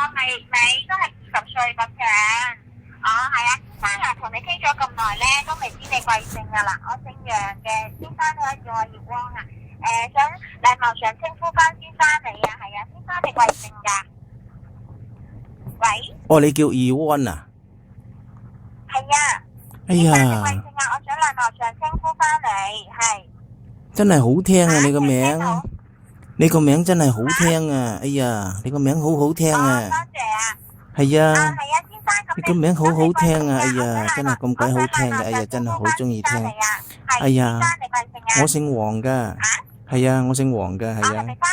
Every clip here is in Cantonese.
你都係20歲咁樣。係啊，先生啊，同你傾咗咁耐咧，都未知你貴姓噶啦。我姓楊嘅，先生你可以叫我葉汪啊。想禮貌上稱呼翻先生你啊，係啊，先生你貴姓噶？喂？哦，你叫Ewan啊？係啊。哎先生你貴呀，姓啊？我想禮貌上稱呼翻你，係。真係好聽啊！你個聽名，到？你個名真係好聽啊！哎呀，你個名好好聽多啊！謝啊。係啊，係啊，先生咁你個名好好聽啊！哎你呀，真係咁鬼好聽嘅！哎呀，真係好中意聽。哎先呀，生你貴姓啊？我姓黃噶。係啊，我姓黃噶，係啊。係咪花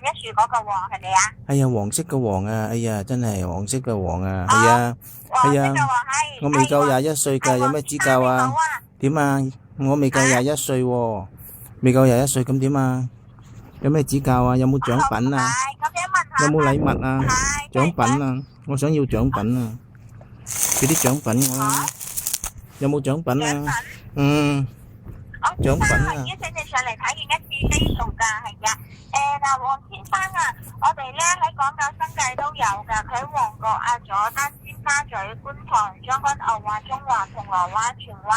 一樹嗰個黃係咪啊？哎呀，黃色嘅黃啊！哎呀，真係黃色嘅黃啊！哦係啊，黃色係啊，嘅黃係。我未夠21歲㗎，有咩指教啊？黃先生你好啊。點啊？我未夠21歲喎，未夠21歲咁點啊？有咩指教啊？有冇獎品啊？咁樣問下。有冇禮物啊？獎品啊？啊！我想要獎品啊！俾啲獎品我啦！有冇獎品啊？嗯，獎品啊！邀請你上嚟體驗一次飛蟲㗎，係啊。嗱，黃先生啊，我哋咧喺港九新界都有㗎，佢喺旺角啊、佐丹、尖沙咀、觀塘、將軍澳啊、中環、銅鑼灣、荃灣、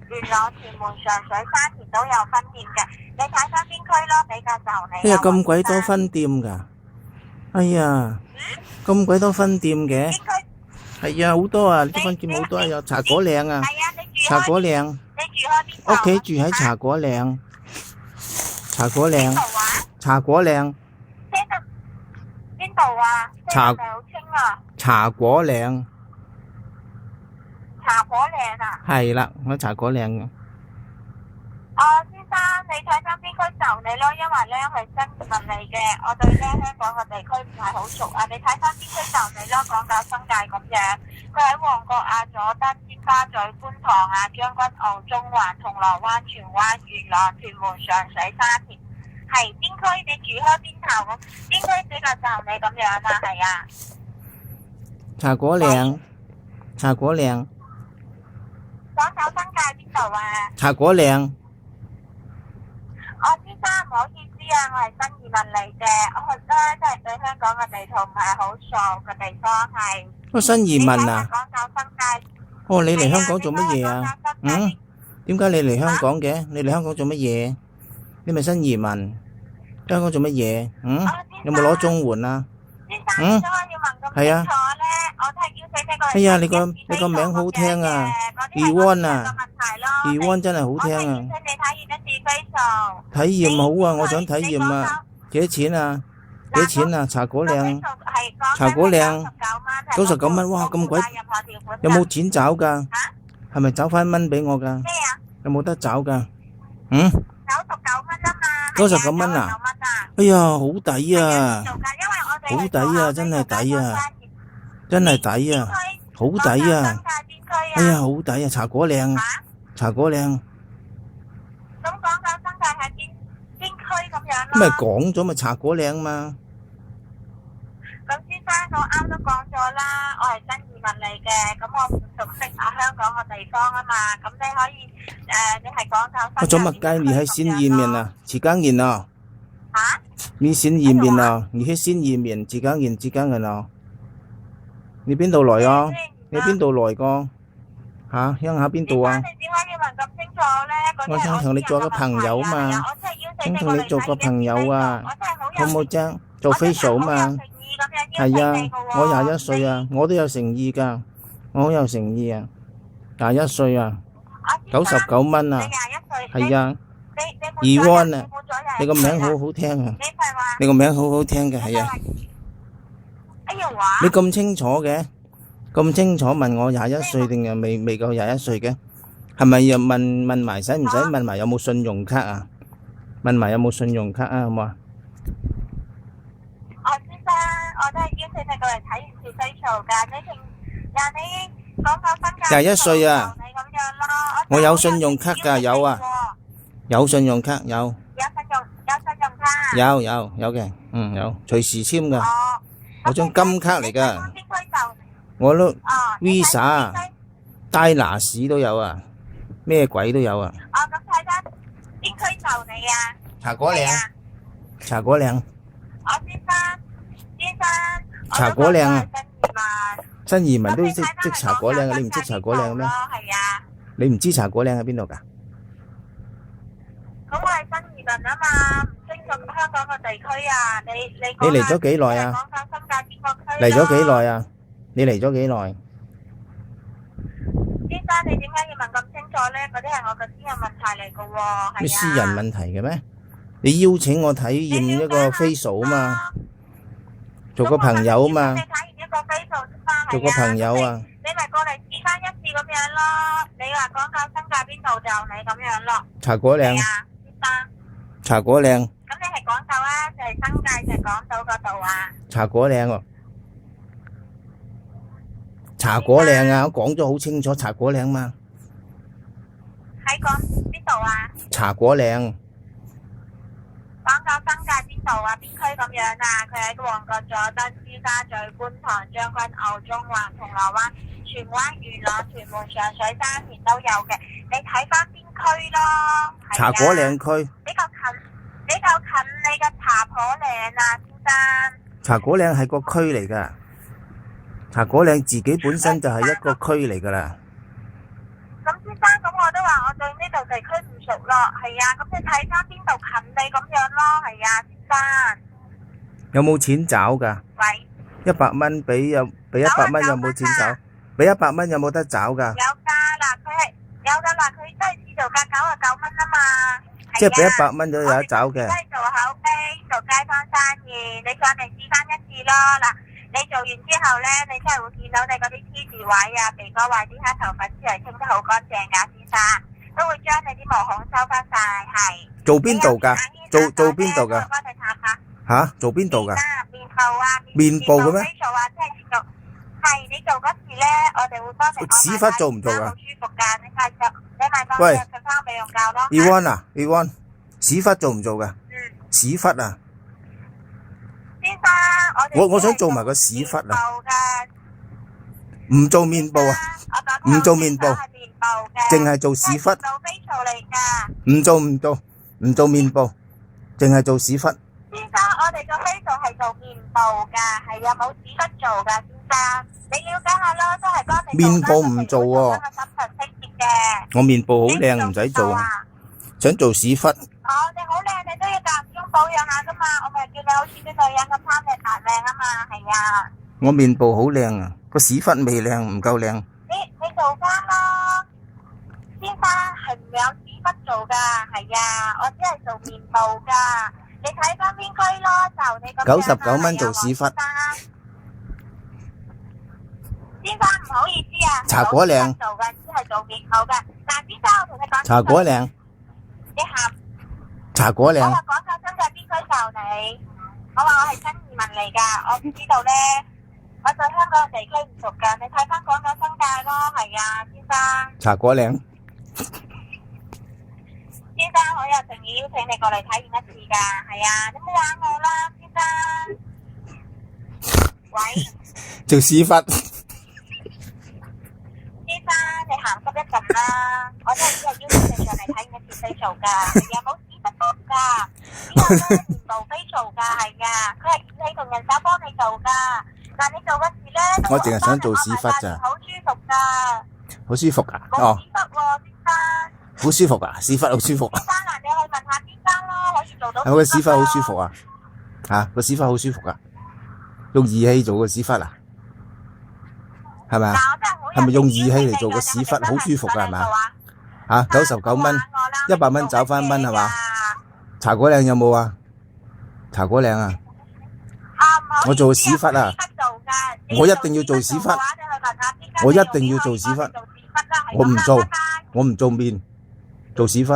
元朗、屯門、上水、沙田都有分店嘅。你睇翻邊區咯，比較就你。哎呀，咁鬼多分店㗎！哎呀，咁鬼多分店嘅。邊區？係啊，好多啊！啲分店好多啊，有茶果嶺啊，係啊，你住茶開果嶺，你住開邊度？屋企住喺茶果嶺，茶果邊嶺，度啊？茶果嶺，聽得邊度啊？茶聽得好清啊！茶果嶺，茶果嶺啊！係啦，我喺茶果嶺嘅。先生，你睇翻邊區就你咯，因為咧係新移民嚟嘅，我對咧香港嘅地區唔係好熟啊。你睇翻邊區就你咯，港九新界咁樣。佢喺旺角啊、佐敦、尖沙咀、觀塘啊、將軍澳、中環、銅鑼灣、荃灣、元朗、屯門、上水、沙田，係邊區？你住開邊頭咁？邊區比較就你咁樣啊？係啊。茶果嶺，茶果嶺，港九新界邊度啊？茶果嶺。先生唔好意思啊，我係新移民嚟嘅，我咧真係對香港嘅地圖唔係好熟嘅地方係。我新移民啊！港九新界。哦，你嚟香港做乜嘢啊？嗯？點解你嚟香港嘅？你嚟香港做乜嘢？你咪新移民？香港做乜嘢？嗯？有冇攞綜援啊？先生，點解要問咁清楚咧？我都係邀請你過嚟。哎呀，你個名好聽啊，Ewan 啊，Ewan 真係好聽啊！我係邀請你體驗一次飛蟲。體驗好啊，我想體驗啊！幾多錢啊？幾多錢啊？茶果嶺，茶果嶺，99蚊，哇咁貴！有冇錢找㗎？係咪找翻蚊俾我㗎？咩啊？有冇得找㗎？嗯99蚊啊嘛。 ？99蚊啊？哎呀，好抵啊！好抵啊！真係抵啊！真係抵啊！好抵啊！哎呀，好抵啊！茶果嶺，茶果嶺。咁港九新界係邊區咁樣咯？咁咪講咗咪茶果嶺嘛？咁先生，我啱都講咗啦，我係新移民嚟嘅，咁我唔熟悉香港嘅地方啊嘛，咁你可以你係港九新界。我怎麼該你係新移民啊？幾間人啊？嚇？你新移民啊？你係新移民，幾間人啊？你邊度來啊？你邊度來個？嚇？鄉下邊度啊？你點解要問咁清楚咧？我想同你做個朋友嘛，想同你做個朋友啊，好唔好啫？做 facial 嘛，係啊，我21歲啊，我都有誠意㗎，我好有誠意啊，21歲啊，99蚊啊，係啊，Ewan啊，你個名好好聽啊，你個名好好聽嘅，係啊，你咁清楚嘅，咁清楚問我21歲定係未夠21歲嘅？係咪又問埋使唔使問埋有冇信用卡啊？問埋有冇信用卡啊？好唔好啊？先生，我都係邀請你過嚟睇完次飛槽㗎，你講講分價。21歲啊！你咁樣咯，我有信用卡㗎，有啊，有信用卡，有。有信用卡。有嘅，有，隨時簽㗎。我張金卡嚟㗎。邊區就？我都 Visa、Diners 都有啊，咩鬼都有啊。咁睇翻邊區就你啊？茶果嶺，茶果嶺。先生，茶果嶺啊，新移民新移民都識茶果嶺啊，你唔識茶果嶺咩？係啊，你唔知茶果嶺喺邊度㗎？咁我係新移民啊嘛，唔識咁香港個地區啊，你嚟咗幾耐啊？講新界邊個區？嚟咗幾耐啊？你嚟咗幾耐？先生，你點解要問咁清楚咧？嗰啲係我嘅私人問題嚟㗎喎，咩私人問題嘅咩？你邀請我體驗一個 facial 啊嘛，做個朋友啊嘛，你體驗一個 facial 啫嘛，做個朋友啊。你咪過嚟試翻一次咁樣咯。你話講究新界邊度就你咁樣咯。茶果嶺。係啊，先生。茶果嶺。咁你係港島啊，就係新界就係港島嗰度啊？茶果嶺喎。茶果嶺啊，我講咗好清楚，茶果嶺嘛。喺講邊度啊？茶果嶺。港島新界邊度啊？邊區咁樣啊？佢喺旺角、佐敦、尖沙咀、觀塘、將軍澳、中環、銅鑼灣、荃灣、元朗、屯門、上水、沙田都有嘅。你睇翻邊區咯？茶果嶺區。比較近你嘅茶果嶺啊，先生。茶果嶺係個區嚟㗎。茶果嶺自己本身就係一個區嚟㗎啦。咁先生，咁我都話我對呢度地區唔熟咯，係啊，咁你睇翻邊度近你咁樣咯，係啊，先生。有冇錢找㗎？喂。100蚊俾100蚊有冇錢找？俾100蚊有冇得找㗎？有㗎嗱，佢係有㗎嗱，佢都係指導價99蚊啊嘛。即係俾100蚊都有得找嘅。我哋做口碑，做街坊生意，你上嚟試翻一次咯嗱。你做完之後咧，你真係會見到你嗰啲 T 字位啊、鼻哥位啲黑頭髮出嚟清得好乾淨㗎，先生，都會將你啲毛孔收翻晒，係。做邊度㗎？做邊度㗎？幫你探下。嚇？做邊度㗎？面部啊，面部嘅咩？係你做嗰時咧，我哋會幫你。屎忽做唔做㗎？好舒服㗎，你咪幫喂，佢翻美容教咯。Ewan 啊 ，Ewan，屎忽做唔做㗎？屎忽啊！先生，我想做埋個屎忽啊！唔做面部啊！唔做面部，淨係做屎忽。唔做面部，淨係做屎忽。先生，我哋個 facial 係做面部㗎，係啊，冇屎忽做㗎，先生。你了解下咯，都係幫你。面部唔做喎。我面部好靚，唔使做。想做屎忽。你好靚，你都要間唔中保養下㗎嘛。我咪叫你好似啲女人咁貪靚扮靚啊嘛，係啊。我面部好靚啊，個屎忽未靚，唔夠靚。你做翻咯，先生係唔有屎忽做㗎，係啊，我只係做面部㗎。你睇翻邊區咯，就你咁樣。99蚊做屎忽。先生唔好意思啊，茶果嶺。做㗎，只係做面部㗎。但先生，我同你講。茶果嶺。你行。茶果嶺。我話講緊新界邊區就你，我話我係新移民嚟㗎，我唔知道咧，我對香港地區唔熟㗎，你睇翻講緊新界咯，係啊，先生。茶果嶺。先生，我有誠意邀請你過嚟體驗一次㗎，係啊，你唔好玩我啦，先生。喂。做屎忽。先生，你行濕一陣啦，我真係只係邀請你上嚟體驗一次 facial 㗎，有冇屎忽多㗎？之後咧，面部 facial 㗎，係㗎，佢係你同人手幫你做㗎，但你做嗰時咧，我淨係想做屎忽咋。好舒服㗎。好舒服㗎？冇屎忽喎，先生。好舒服㗎，屎忽好舒服啊！先生啊，你去問下先生咯，可以做到。係咪個屎忽好舒服啊？嚇，個屎忽好舒服啊！用儀器做個屎忽啊？係咪啊？係咪用儀器嚟做個屎忽好舒服㗎？係咪啊？嚇，99蚊，100蚊找翻蚊係嘛？茶果嶺有冇啊？茶果嶺啊！我做屎忽啊！我一定要做屎忽，我一定要做屎忽，我唔做面，做屎忽。